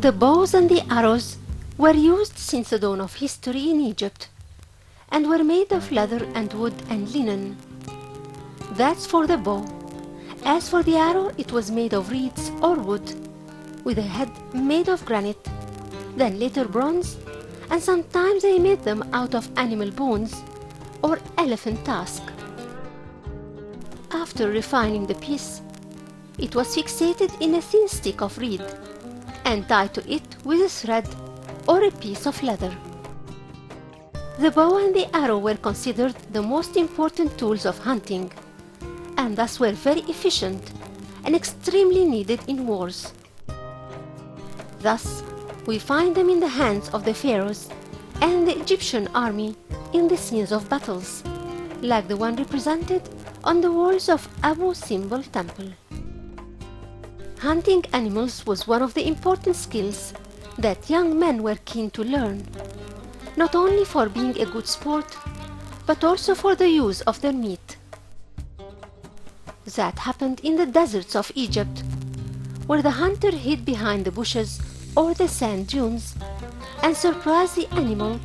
The bows and the arrows were used since the dawn of history in Egypt and were made of leather and wood and linen. That's for the bow. As for the arrow, it was made of reeds or wood, with a head made of granite, then later bronze, and sometimes they made them out of animal bones or elephant tusk. After refining the piece, it was fixated in a thin stick of reed and tied to it with a thread or a piece of leather. The bow and the arrow were considered the most important tools of hunting, and thus were very efficient and extremely needed in wars. Thus, we find them in the hands of the pharaohs and the Egyptian army in the scenes of battles, like the one represented on the walls of Abu Simbel temple. Hunting animals was one of the important skills that young men were keen to learn, not only for being a good sport, but also for the use of their meat. That happened in the deserts of Egypt, where the hunter hid behind the bushes or the sand dunes and surprised the animal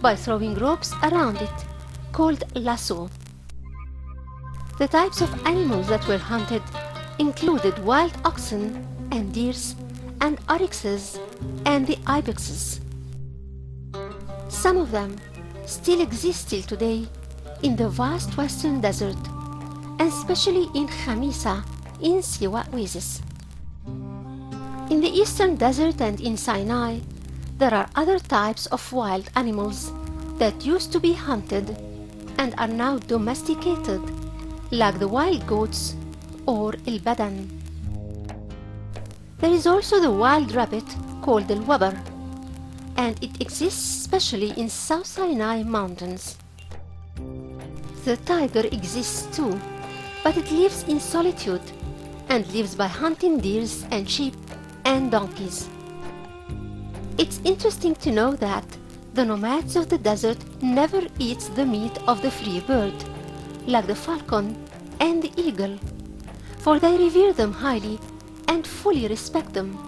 by throwing ropes around it, called lasso. The types of animals that were hunted included wild oxen and deers and oryxes and the ibexes. Some of them still exist till today in the vast western desert, and especially in Khamisa in Siwa Oasis. In the eastern desert and in Sinai, there are other types of wild animals that used to be hunted and are now domesticated, like the wild goats or el-badan. There is also the wild rabbit called el wabar, and it exists especially in South Sinai mountains. The tiger exists too, but it lives in solitude and lives by hunting deers and sheep and donkeys. It's interesting to know that the nomads of the desert never eat the meat of the free bird, like the falcon and the eagle, for they revere them highly and fully respect them.